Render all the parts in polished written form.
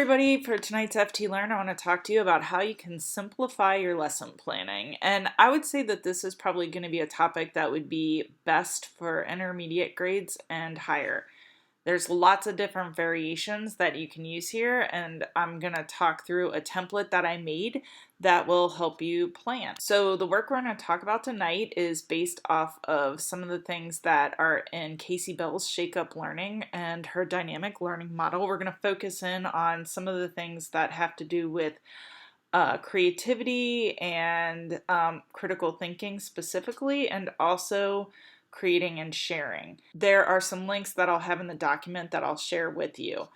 everybody, for tonight's FT Learn, I want to talk to you about how you can simplify your lesson planning. And I would say that this is probably going to be a topic that would be best for intermediate grades and higher. There's lots of different variations that you can use here, and I'm going to talk through a template that I made that will help you plan. So the work we're going to talk about tonight is based off of some of the things that are in Casey Bell's Shake Up Learning and her dynamic learning model. We're going to focus in on some of the things that have to do with creativity and critical thinking specifically, and also creating and sharing. There are some links that I'll have in the document that I'll share with you.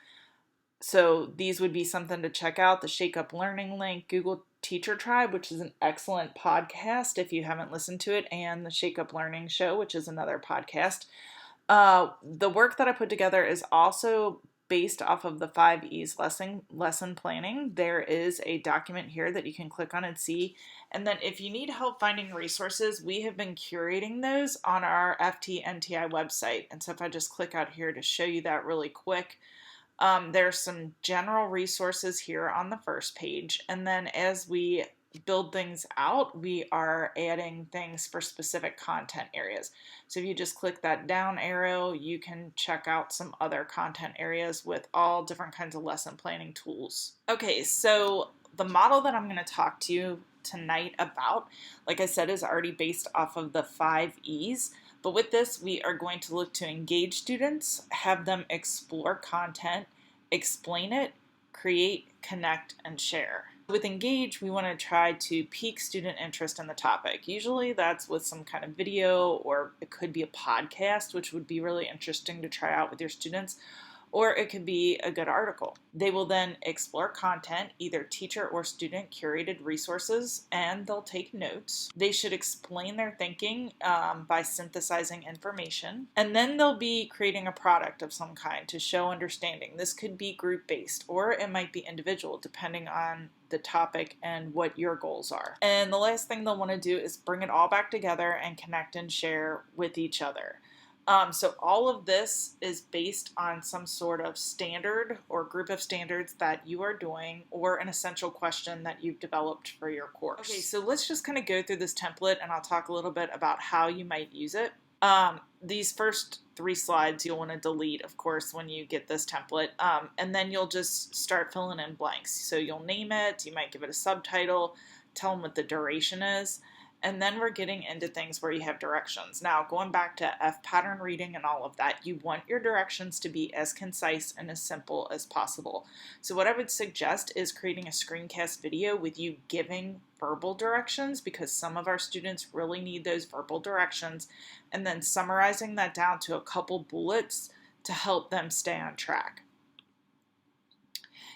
So these would be something to check out: the Shake Up Learning link, Google Teacher Tribe, which is an excellent podcast if you haven't listened to it, and the Shake Up Learning Show, which is another podcast. The work that I put together is also based off of the 5 E's lesson planning. There is a document here that you can click on and see. And then if you need help finding resources, we have been curating those on our FTNTI website. And so if I just click out here to show you that really quick, there's some general resources here on the first page. And then as we build things out, we are adding things for specific content areas. So if you just click that down arrow, you can check out some other content areas with all different kinds of lesson planning tools. Okay, so the model that I'm going to talk to you tonight about, like I said, is already based off of the 5 E's. But with this, we are going to look to engage students, have them explore content, explain it, create, connect, and share. With engage, we want to try to pique student interest in the topic. Usually that's with some kind of video, or it could be a podcast, which would be really interesting to try out with your students, or it could be a good article. They will then explore content, either teacher or student curated resources, and they'll take notes. They should explain their thinking by synthesizing information, and then they'll be creating a product of some kind to show understanding. This could be group-based, or it might be individual, depending on the topic and what your goals are. And the last thing they'll want to do is bring it all back together and connect and share with each other. So all of this is based on some sort of standard or group of standards that you are doing, or an essential question that you've developed for your course. Okay, so let's just kind of go through this template, and I'll talk a little bit about how you might use it. These first 3 slides you'll want to delete, of course, when you get this template, and then you'll just start filling in blanks. So you'll name it, you might give it a subtitle, tell them what the duration is, and then we're getting into things where you have directions. Now, going back to F pattern reading and all of that, you want your directions to be as concise and as simple as possible. So what I would suggest is creating a screencast video with you giving verbal directions, because some of our students really need those verbal directions, and then summarizing that down to a couple bullets to help them stay on track.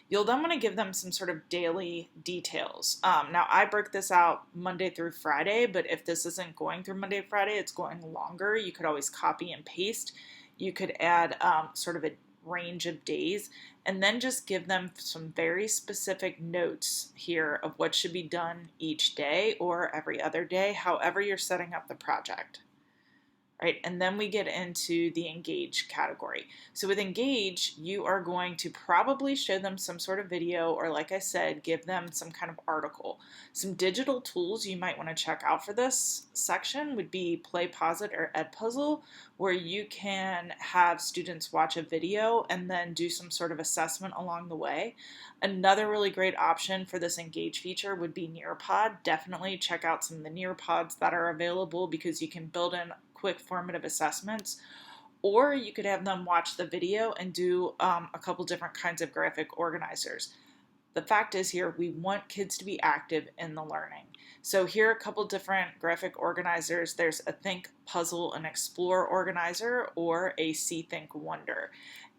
You'll then want to give them some sort of daily details. Now, I break this out Monday through Friday, but if this isn't going through Monday to Friday, it's going longer, you could always copy and paste. You could add sort of a range of days, and then just give them some very specific notes here of what should be done each day or every other day, however you're setting up the project. Right, and then we get into the engage category. So with engage, you are going to probably show them some sort of video, or like I said, give them some kind of article. Some digital tools you might want to check out for this section would be PlayPosit or Edpuzzle, where you can have students watch a video and then do some sort of assessment along the way. Another really great option for this engage feature would be Nearpod. Definitely check out some of the Nearpods that are available, because you can build in quick formative assessments, or you could have them watch the video and do a couple different kinds of graphic organizers. The fact is here, we want kids to be active in the learning. So here are a couple different graphic organizers. There's a Think, Puzzle, and Explore organizer, or a See, Think, Wonder.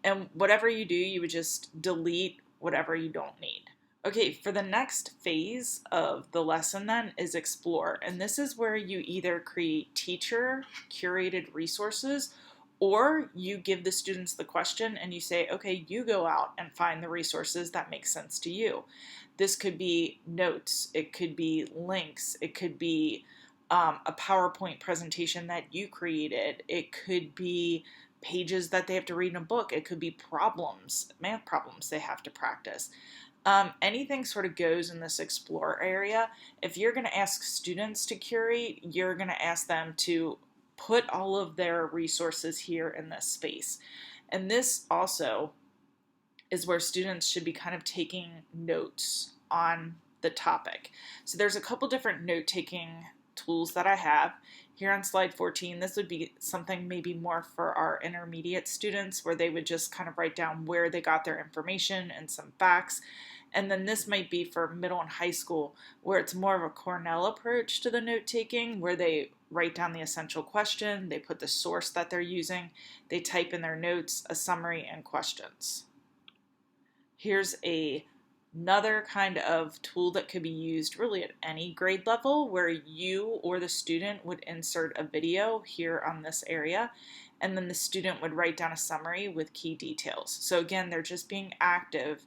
And whatever you do, you would just delete whatever you don't need. Okay, for the next phase of the lesson then is Explore, and this is where you either create teacher curated resources, or you give the students the question and you say, okay, you go out and find the resources that make sense to you. This could be notes, it could be links, it could be a PowerPoint presentation that you created, it could be pages that they have to read in a book. It could be problems, math problems they have to practice. Anything sort of goes in this explore area. If you're going to ask students to curate, you're going to ask them to put all of their resources here in this space. And this also is where students should be kind of taking notes on the topic. So there's a couple different note-taking tools that I have. Here on slide 14, this would be something maybe more for our intermediate students where they would just kind of write down where they got their information and some facts. And then this might be for middle and high school where it's more of a Cornell approach to the note-taking where they write down the essential question, they put the source that they're using, they type in their notes, a summary, and questions. Here's another kind of tool that could be used really at any grade level where you or the student would insert a video here on this area and then the student would write down a summary with key details. So again, they're just being active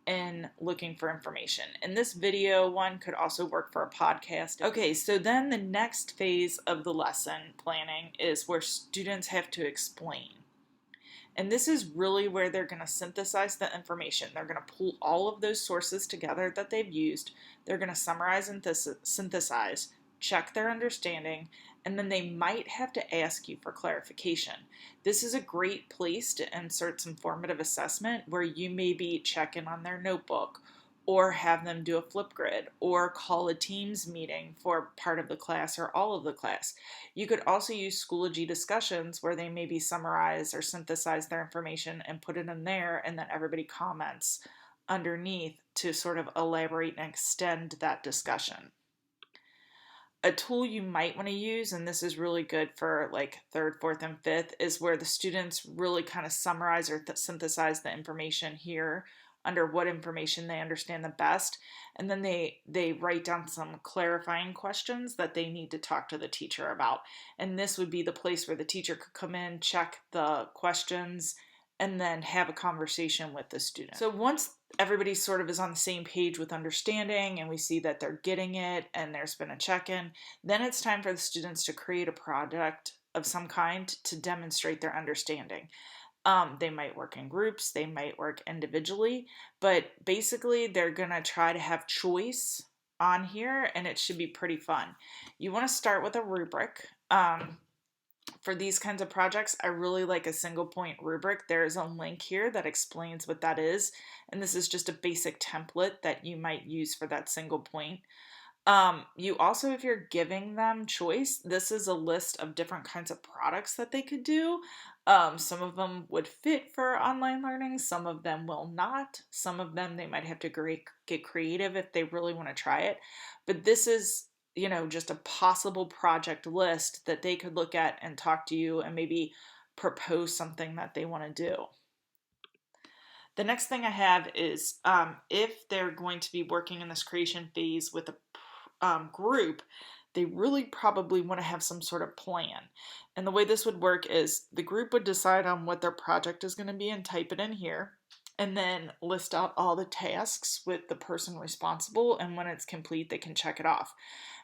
in looking for information. And this video one could also work for a podcast. Okay, so then the next phase of the lesson planning is where students have to explain. And this is really where they're going to synthesize the information. They're going to pull all of those sources together that they've used. They're going to summarize and synthesize, check their understanding, and then they might have to ask you for clarification. This is a great place to insert some formative assessment where you maybe check in on their notebook or have them do a Flipgrid or call a Teams meeting for part of the class or all of the class. You could also use Schoology discussions where they maybe summarize or synthesize their information and put it in there and then everybody comments underneath to sort of elaborate and extend that discussion. A tool you might want to use, and this is really good for like 3rd, 4th, and 5th, is where the students really kind of summarize or synthesize the information here under what information they understand the best, and then they write down some clarifying questions that they need to talk to the teacher about. And this would be the place where the teacher could come in, check the questions, and then have a conversation with the student. So once everybody sort of is on the same page with understanding and we see that they're getting it and there's been a check-in, then it's time for the students to create a project of some kind to demonstrate their understanding. They might work in groups, they might work individually, but basically they're gonna try to have choice on here and it should be pretty fun. You wanna start with a rubric. For these kinds of projects, I really like a single point rubric. There's a link here that explains what that is, and this is just a basic template that you might use for that single point. You also, if you're giving them choice, this is a list of different kinds of products that they could do. Some of them would fit for online learning, some of them will not. Some of them they might have to get creative if they really want to try it. But this is, just a possible project list that they could look at and talk to you and maybe propose something that they want to do. The next thing I have is if they're going to be working in this creation phase with a group, they really probably want to have some sort of plan. And the way this would work is the group would decide on what their project is going to be and type it in here, and then list out all the tasks with the person responsible, and when it's complete, they can check it off.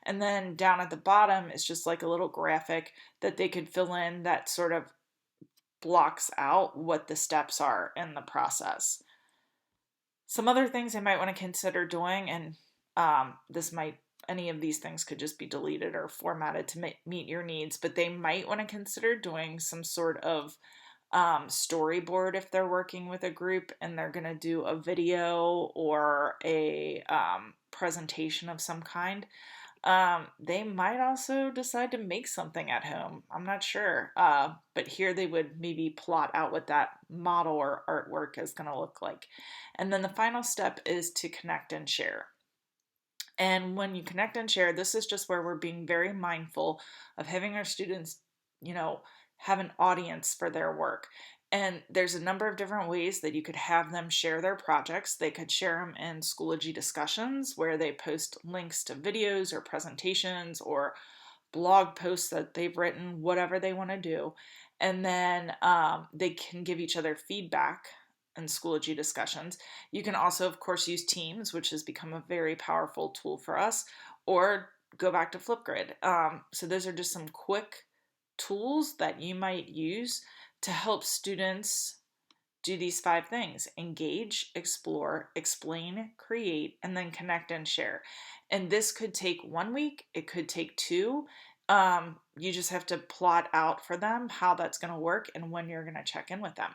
And then down at the bottom is just like a little graphic that they could fill in that sort of blocks out what the steps are in the process. Some other things they might want to consider doing, and any of these things could just be deleted or formatted to meet your needs, but they might want to consider doing some sort of storyboard if they're working with a group and they're going to do a video or a presentation of some kind. They might also decide to make something at home. I'm not sure. But here they would maybe plot out what that model or artwork is going to look like. And then the final step is to connect and share. And when you connect and share, this is just where we're being very mindful of having our students, have an audience for their work. And there's a number of different ways that you could have them share their projects. They could share them in Schoology discussions where they post links to videos or presentations or blog posts that they've written, whatever they want to do. And then they can give each other feedback in Schoology discussions. You can also, of course, use Teams, which has become a very powerful tool for us, or go back to Flipgrid. So those are just some quick tools that you might use to help students do these 5 things: engage, explore, explain, create, and then connect and share. And this could take 1 week, it could take 2. You just have to plot out for them how that's going to work and when you're going to check in with them.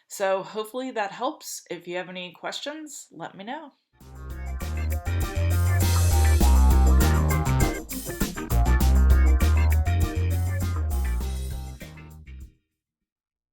So hopefully that helps. If you have any questions, let me know.